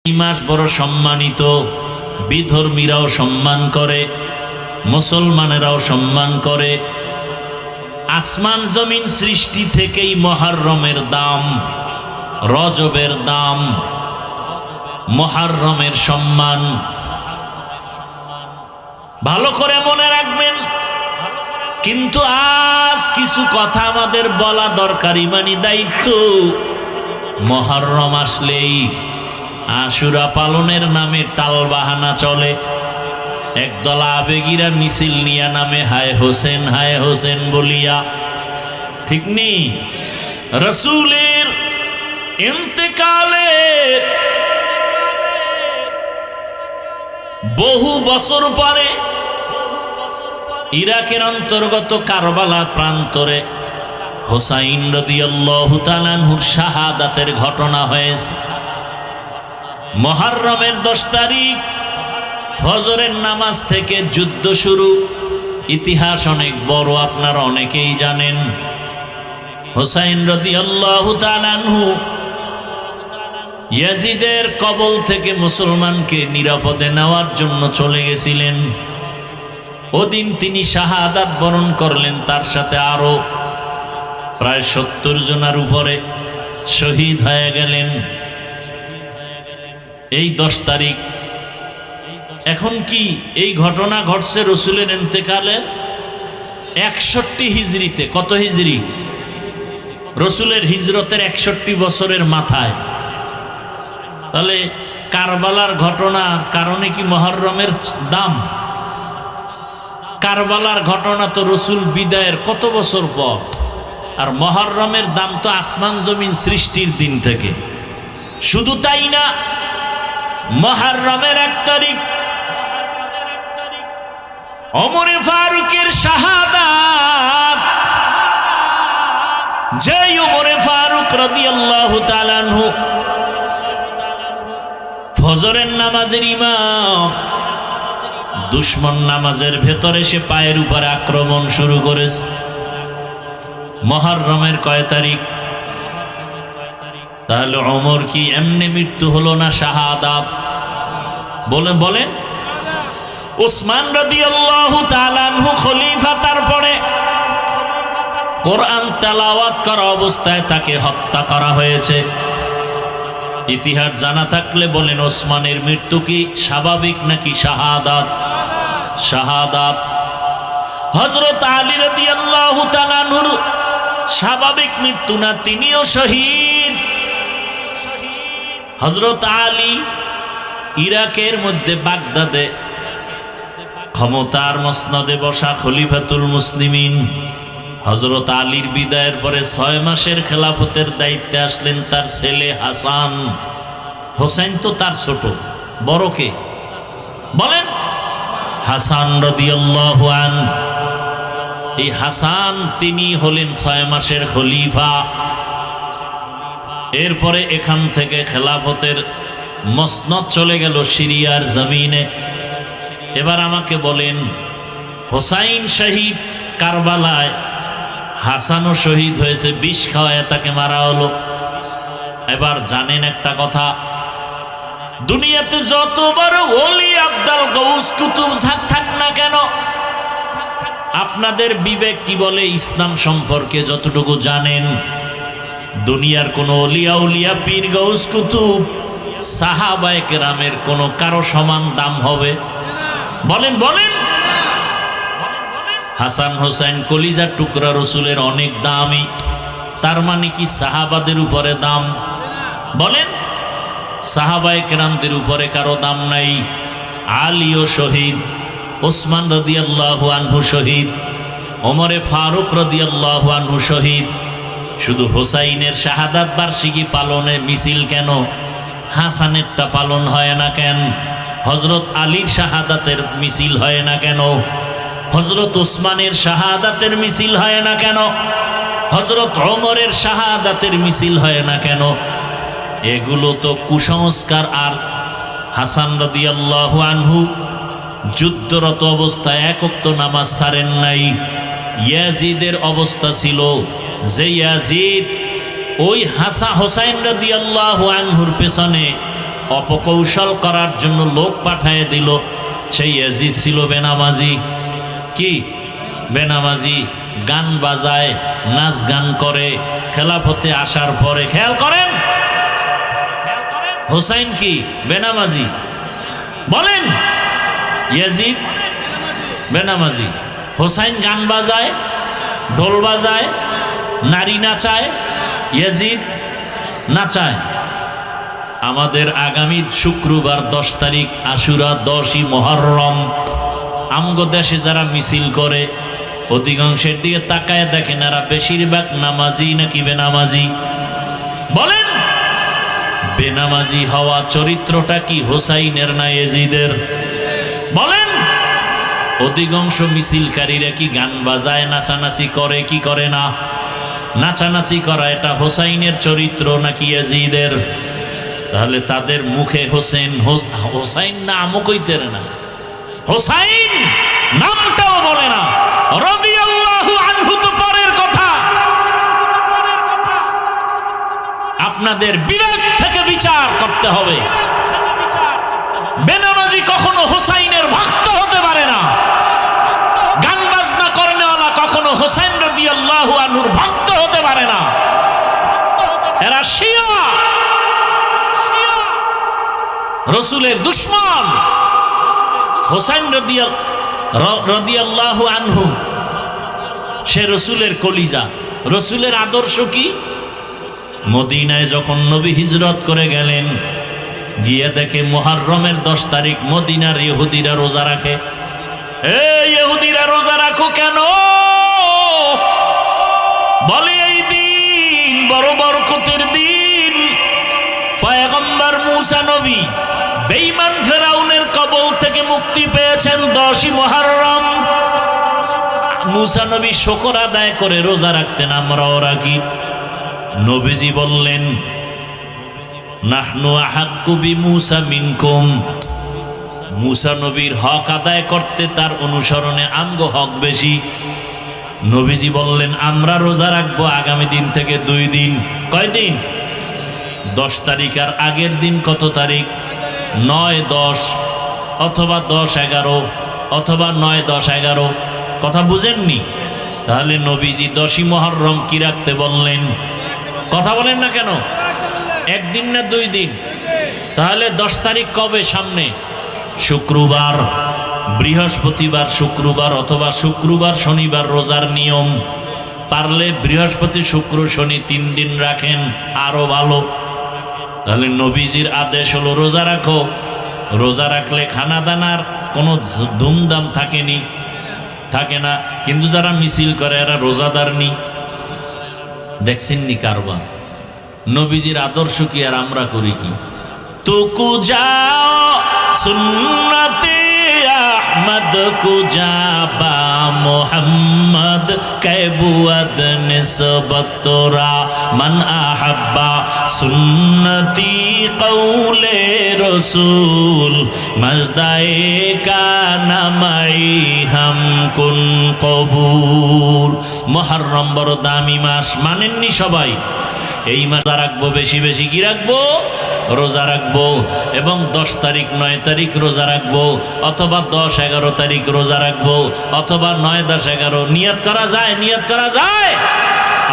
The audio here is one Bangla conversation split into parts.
এই মাস বড় সম্মানিত, বিধর্মীরাও সম্মান করে, মুসলমানেরাও সম্মান করে। আসমান জমিন সৃষ্টি থেকেই মুহররমের দাম, রজবের দাম, মুহররমের সম্মান ভালো করে মনে রাখবেন। কিন্তু আজ কিছু কথা আমাদের বলা দরকার, ইমানি দায়িত্ব। মুহররম আসলেই আশুরা পালনের নামে টালবাহানা চলে। একদল আবেগীরা মিছিল নিয়া নামে হায় হোসেন বলিয়া, ঠিক নেই? রাসূলের ইন্তেকালের বহু বছর পরে ইরাকের অন্তর্গত কারবালা প্রান্তরে হুসাইন রাদিয়াল্লাহু তাআলা আনহুর শাহাদাতের ঘটনা হয়েছে। মুহররমের 10 তারিখ ফজরের নামাজ থেকে যুদ্ধ শুরু। ইতিহাস অনেক বড়, আপনারা অনেকেই জানেন। হুসাইন রাদিয়াল্লাহু তাআলা আনহু ইয়াজিদের কবল থেকে মুসলমানকে নিরাপদে নেওয়ার জন্য চলে গেছিলেন। ওদিন তিনি শাহাদাত বরণ করলেন, তার সাথে আরো প্রায় 70 জনের উপরে শহীদ হয়ে গেলেন এই 10 তারিখ। এখন কি এই ঘটনা ঘটছে রসুলের ইন্তেকালের 61 হিজরিতে। কত হিজরি? রসুলের হিজরতের 61 বছরের মাথায়। তাহলে কারবালার ঘটনার কারণে কি মুহররমের দাম? কারবালার ঘটনা তো রসুল বিদায়ের কত বছর পর, আর মুহররমের দাম তো আসমান জমিন সৃষ্টির দিন থেকে। শুধু তাই না, মুহররমের 1 তারিখ ওমর ফারুকের শাহাদাত। যেই ওমর ফারুক রাদিয়াল্লাহু তাআলা আনহু ফজরের নামাজের ইমাম, দুশমন নামাজের ভেতরে সে পায়ের উপরে আক্রমণ শুরু করেছে। মুহররমের কয় তারিখ? তাহলে ওমর কি এমনি মৃত্যু হলো না শাহাদাত? বলেন। উসমান রাদিয়াল্লাহু তাআলা আনহু খলিফা, তারপরে কোরআন তেলাওয়াত করা অবস্থায় তাকে হত্যা করা হয়েছে। ইতিহাস জানা থাকলে বলেন, ওসমানের মৃত্যু কি স্বাভাবিক নাকি শাহাদাত? শাহাদাত। হযরত আলী রাদিয়াল্লাহু তাআলা আনহুর স্বাভাবিক মৃত্যু না, তিনিও শহীদ। হযরত আলী ইরাকের মধ্যে বাগদাদে ক্ষমতার মসনদে বসা খলিফাতুল মুসলিমিন। হযরত আলীর বিদায়ের পরে 6 মাসের খেলাফতের দায়িত্বে আসলেন তার ছেলে হাসান। হোসেন তো তার ছোট, বড় কে বলেন? হাসান রাদিয়াল্লাহু আনহু। এই হাসান তিনি হলেন 6 মাসের খলিফা। এরপরে এখান থেকে খেলাফতের মসনদ চলে গেল সিরিয়ার জমিনে। এবার আমাকে বলেন, হোসাইন শহীদ কারবালায়, হাসানও শহীদ হয়েছে, বিষ খাওয়ায় তাকে মারা হলো। এবার জানেন একটা কথা, দুনিয়াতে যত বড় ওলি আব্দাল গৌস কুতুব থাক না কেন, আপনাদের বিবেক কি বলে ইসলাম সম্পর্কে যতটুকু জানেন, দুনিয়ার কোন ওলিয়া উলিয়া পীর গৌস কুতুব সাহাবায়ে কেরামের কোন কারো সমান দাম হবে? বলেন। হাসান হোসেন কলিজার টুকরা, রসুলের অনেক দামি। তার মানে কি সাহাবাদের উপরে দাম? বলেন। সাহাবায়ে কেরামদের উপরে কারো দাম নাই। আলীও শহীদ, ওসমান রাদিয়াল্লাহু আনহু শহীদ, ওমরে ফারুক রাদিয়াল্লাহু আনহু শহীদ। শুধু হোসাইনের শাহাদাত বার্ষিকী পালনে মিছিল কেন? হাসানেরটা পালন হয় না কেন? হযরত আলীর শাহাদাতের মিছিল হয় না কেন? হযরত ওসমানের শাহাদাতের মিছিল হয় না কেন? হযরত ওমরের শাহাদাতের মিছিল হয় না কেন? এগুলো তো কুসংস্কার। আর হাসান রাদিয়াল্লাহু আনহু যুদ্ধরত অবস্থায় 1 ওয়াক্ত নামাজ ছাড়েন নাই। ইয়াজিদের অবস্থা ছিল যে ইয়াজিদ ওই হোসাইন রাদিয়াল্লাহু আনহুর পেছনে অপকৌশল করার জন্য লোক পাঠিয়ে দিল। সেই ইয়াজিদ ছিল বেনামাজি। কি বেনামাজি? গান বাজায়, নাচ গান করে। খেলাফতে আসার পরে খেয়াল করেন, হোসাইন কি বেনামাজি? বলেন, ইয়াজিদ বেনামাজি, হোসাইন গান বাজায়, ঢোল বাজায়, নারী নাচায়, ইয়াজিদ নাচায়। আমাদের আগামী শুক্রবার 10 তারিখ আশুরা, 10ই মুহররম। আমগো দেশে যারা মিছিল করে অধিকাংশের দিকে তাকায় দেখেন এরা বেশিরভাগ নামাজি নাকি বেনামাজি? বলেন, বেনামাজি হওয়া চরিত্রটা কি হোসাইনের না ইয়াজিদের? বলেন, অধিকাংশ মিছিলকারীরা কি গান বাজায়, নাচানাচি করে কি করে না? নাচানাচি করা এটা হোসাইনের চরিত্র নাকি ইয়াজিদের? তাহলে তাদের মুখে হোসাইন নামও কইতের না, হোসাইন নামটাও বলে না। রাদিয়াল্লাহু আনহু তো পরের কথা। আপনাদের বিবেক থেকে বিচার করতে হবে। বেনামাজি কখনো হোসাইনের ভক্ত হতে পারে না। গান বাজনা করেনেওয়ালা কখনো হোসাইন রাদিয়াল্লাহু আনহুর ভক্ত হতে পারে না। এরা শিয়া, রসুলের দুশমন। হোসাইন রাদিয়াল্লাহু আনহু সে রসুলের কলিজা। রসুলের আদর্শ কি? মদিনায় যখন নবী হিজরত করে গেলেন, গিয়ে দেখে মুহররমের 10 তারিখ মদিনার ইহুদিরা রোজা রাখে। এই ইহুদিরা রোজা রাখো কেন? বলে এই দিন বড় বরকতের দিন। পয়গম্বর মুসা নবী বেঈমান ফেরাউনের কবল থেকে মুক্তি পেয়েছেন 10ই মুহররম। মুসা নবী শুকর আদায় করে রোজা রাখতেন, আমরাও রাখি। নবীজি বললেন, নাহনু আহাক্কু বিমুসা মিনকুম। মুসা নবীর হক আদায় করতে, তার অনুসরণে আমগো হক বেশি। নবীজি বললেন, আমরা রোজা রাখবো আগামী দিন থেকে 2 দিন। কয় দিন? 10 তারিখ আর আগের দিন কত তারিখ? 9-10 অথবা 10-11 অথবা 9-10-11। কথা বুঝেননি? তাহলে নবীজি 10ই মুহররম কি রাখতে বললেন? কথা বলেন না কেন? 1 দিন না 2 দিন? তাহলে 10 তারিখ কবে? সামনে শুক্রবার, বৃহস্পতিবার, শুক্রবার অথবা শুক্রবার শনিবার রোজার নিয়ম। পারলে বৃহস্পতি, শুক্র, শনি 3 দিন রাখেন, আরো ভালো। তাহলে নবীজির আদেশ হলো রোজা রাখো। রোজা রাখলে খানা দানার কোনো ধুমধাম থাকে না। কিন্তু যারা মিছিল করে এরা রোজাদার নি। দেখছেন নি কারবার? নবীজির আদর্শ কি আর আমরা করি কি? তুকু যাও সুন্নতে আহমদ কুজা বা মোহাম্মদ কেবুয়াদ নিসবতরা মান আহাব্বা সুন্নতি কৌলে রসুল মজদায়ে কানা মাই হাম কুন কবুল। মুহররম বড় দামি মাস, মানেননি সবাই? এই মাস রাখবো, বেশি বেশি কি রাখবো? রোজা রাখবো। এবং 10 তারিখ 9 তারিখ রোজা রাখবো, অথবা 10-11 তারিখ রোজা রাখবো, অথবা 9-10-11। নিয়ত করা যায়, নিয়ত করা যায়,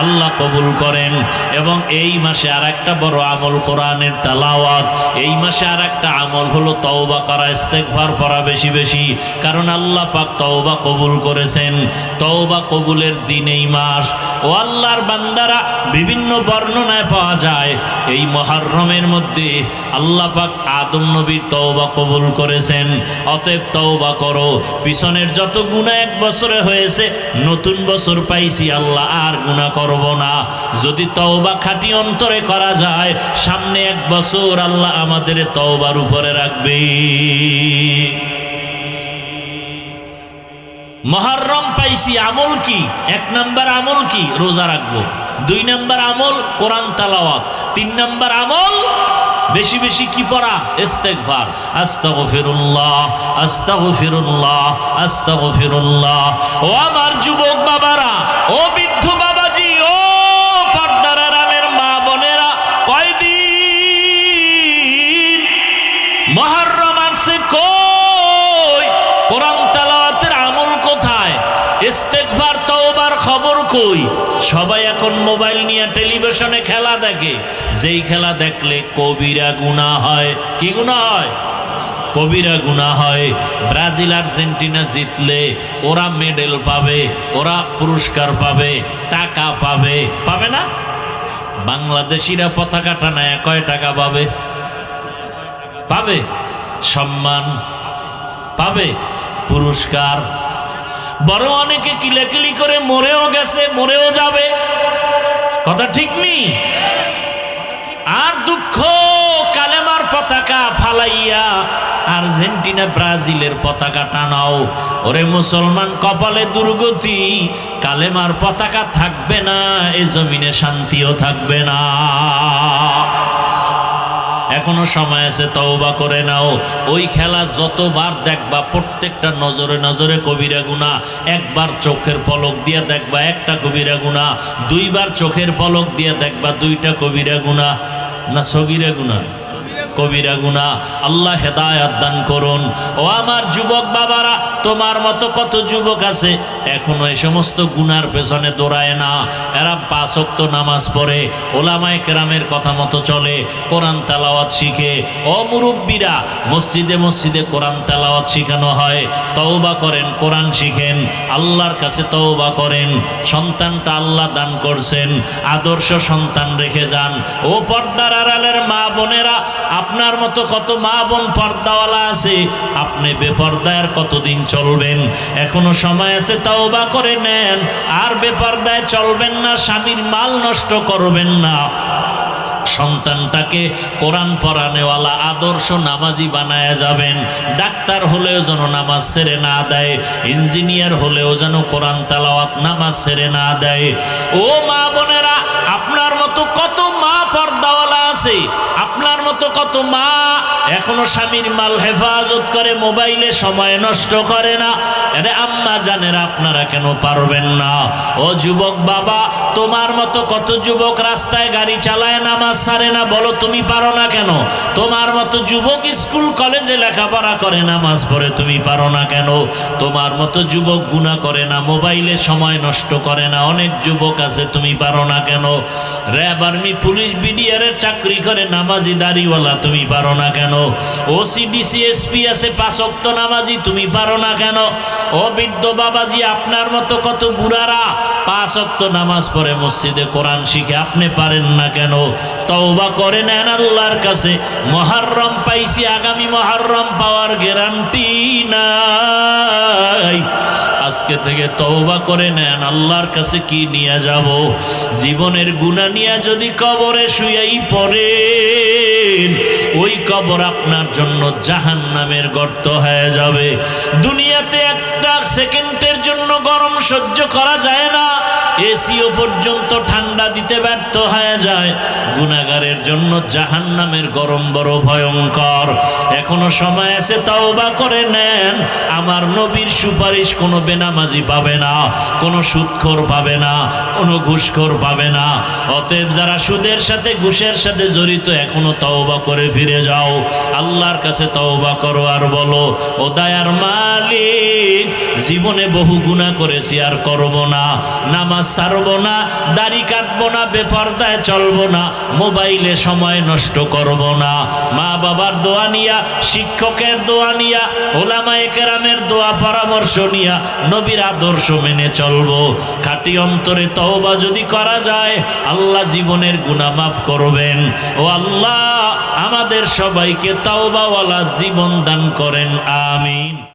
আল্লাহ কবুল করেন। এবং এই মাসে আর একটা বড় আমল কোরআনের তেলাওয়াত। এই মাসে আর একটা আমল হলো তওবা করা, ইস্তেগফার পড়া বেশি বেশি। কারণ আল্লাহ পাক তওবা কবুল করেছেন। তওবা কবুলের দিন এই মাস। ও আল্লাহর বান্দারা, বিভিন্ন বর্ণনায় পাওয়া যায় এই মুহররমের মধ্যে আল্লাহ পাক আদম নবীর তওবা কবুল করেছেন। অতএব তওবা করো। পিছনের যত গুনাহ 1 বছরে হয়েছে, নতুন বছর পাইছি, আল্লাহ আর গুনাহ করব না। যদি তওবা খাঁটি অন্তরে করা যায়, সামনে 1 বছর আল্লাহ আমাদের তওবার উপরে রাখবে। মুহররম পাইছি, আমল কি? 1 নাম্বার আমল কি? রোজা রাখবো। 2 নাম্বার আমল কোরআন তেলাওয়াত। 3 নাম্বার আমল বেশি বেশি কি পড়া? ইস্তেগফার। আস্তাগফিরুল্লাহ, আস্তাগফিরুল্লাহ, আস্তাগফিরুল্লাহ। ও আমার যুবক বাবারা, ও বৃদ্ধ বাবাজি, ও পর্দার আড়ালের মা বোনেরা, কয়দিন মুহররম আসছে কই, কোরআন তেলাওয়াতের আমল কোথায়, ইস্তেগফার তওবার খবর কই? সবাই এখন মোবাইল নিয়ে টেলিভিশনে খেলা দেখে, যেই খেলা দেখলে কবিরা গুনাহ হয়। কি গুনাহ হয়? কবিরা গুনাহ হয়। ব্রাজিল আর্জেন্টিনা জিতলে ওরা মেডেল পাবে, ওরা পুরস্কার পাবে, টাকা পাবে, পাবে না? বাংলাদেশিরা পতাকা টানায় কয় টাকা পাবে? পাবে সম্মান, পাবে পুরস্কার। বড় অনেকে কিলাকিলি করে মরেও গেছে, মরেও যাবে, কথা ঠিক নেই? আর দুঃখ, কালেমার পতাকা ফালাইয়া আর্জেন্টিনা ব্রাজিলের পতাকা টানাও। ওরে মুসলমান, কপালে দুর্গতি, কালেমার পতাকা থাকবে না, এ জমিনে শান্তিও থাকবে না। এখনো সময় আছে, তওবা করে নাও। ওই খেলা যতবার দেখবা প্রত্যেকটা নজরে নজরে কবিরা গুনাহ। একবার চোখের পলক দিয়ে দেখবা একটা কবিরা গুনাহ, দুইবার চোখের পলক দিয়ে দেখবা দুইটা কবিরা গুনাহ। না সগীরা গুনাহ? কবিরা গুনাহ। আল্লাহ হেদায়েত দান করুন। ও আমার যুবক বাবারা, তোমার মতো কত যুবক আছে এখনো এই সমস্ত গুনার পেছনে দৌড়ায় না। এরা 5 ওয়াক্ত নামাজ পড়ে, ওলামায়ে কেরামের কথা মতো চলে, কোরআন তেলাওয়াত শিখে। ও মুরব্বীরা, মসজিদে মসজিদে কোরআন তেলাওয়াত শিখানো হয়। তওবা করেন, কোরআন শিখেন, আল্লাহর কাছে তওবা করেন। সন্তানটা আল্লাহ দান করছেন, আদর্শ সন্তান রেখে যান। ও পর্দার আড়ালের মা বোনেরা, আপনার মতো কত মা বোন পর্দাওয়ালা আছে, আপনি বেপর্দায় কতদিন চলবেন? এখনো সময় আছে, তওবা করে নেন। আর বেপর্দায় চলবেন না, স্বামীর মাল নষ্ট করবেন না। সন্তানটাকে কোরআন পড়ানেওয়ালা আদর্শ নামাজি বানায়া যাবেন। ডাক্তার হলেও যেন নামাজ ছেড়ে না দেয়, ইঞ্জিনিয়ার হলেও যেন কোরআন তেলাওয়াত নামাজ ছেড়ে না দেয়। ও মা বোনেরা, আপনার মতো কত মা পর্দাওয়ালা আছে, আপনার মতো কত মা এখনো স্বামীর মাল হেফাজত করে, মোবাইলে সময় নষ্ট করে না। আরে আম্মা জানেরা, আপনারা কেন পারবেন না? ও যুবক বাবা, তোমার মতো কত যুবক রাস্তায় গাড়ি চালায়, নামাজ ছাড়ে না, বলো তুমি পারো না কেন? তোমার মতো যুবক স্কুল কলেজে লেখাপড়া করে, নামাজ পড়ে, তুমি পারো না কেন? তোমার মতো যুবক গুনাহ করে না, মোবাইলে সময় নষ্ট করে না, অনেক যুবক আছে, তুমি পারো না কেন? র্যাব, আর্মি, পুলিশ, বিডিআরের চাকরি করে, নামাজি দাড়িওয়ালা, তুমি পারো না কেন? ওসিডিসি, এসপি আছে, 5 ওয়াক্ত নামাজি, তুমি পারো না কেন? ও বৃদ্ধ বাবাজি, আপনার মতো কত বুড়ারা 5 ওয়াক্ত নামাজ পড়ে, মসজিদে কোরআন শিখে, আপনি পারেন না কেন? তওবা করে নেন আল্লাহর কাছে। মুহররম পাইছি, আগামী মুহররম পাওয়ার গ্যারান্টি নাই। আজকে থেকে তওবা করে নেন, আল্লাহর কাছে কি নিয়ে যাব? জীবনের গুনাহ নিয়ে যদি কবরে শুয়াই পড়েন, ওই কবর আপনার জন্য জাহান্নামের গর্ত হয়ে যাবে। দুনিয়াতে একটা সেকেন্ডের জন্য গরম সহ্য করা যায় না, এসিও পর্যন্ত ঠান্ডা দিতে ব্যর্থ হয়ে যায়। গুনাহগারের জন্য জাহান্নামের গরম বড় ভয়ঙ্কর। এখনো সময় আছে, তওবা করে নেন। আমার নবীর সুপারিশ কোনো বেনামাজি পাবে না, কোনো সুদখোর পাবে না, কোনো ঘুষখোর পাবে না। অতএব যারা সুদের সাথে ঘুষের সাথে জড়িত, এখনো তওবা করে ফিরে যাও, আল্লাহর কাছে তওবা করো আর বলো, ও দয়ার মালিক, জীবনে বহু গুনাহ করেছি, আর করব না, নামাজ ছাড়বো না, দাড়ি কাটবো না, বেপরদায় চলবো না, মোবাইলে সময় নষ্ট করব না। মা বাবার দোয়া নিয়া, শিক্ষকের দোয়া নিয়া, ওলামায়ে কেরামের দোয়া পরামর্শ নিয়া, নবীর আদর্শ মেনে চলবো। খাঁটি অন্তরে তওবা যদি করা যায়, আল্লাহ জীবনের গুনাহ মাফ করবেন। ও আল্লাহ, আমাদের সবাইকে তওবাওয়ালা জীবন দান করেন, আমিন।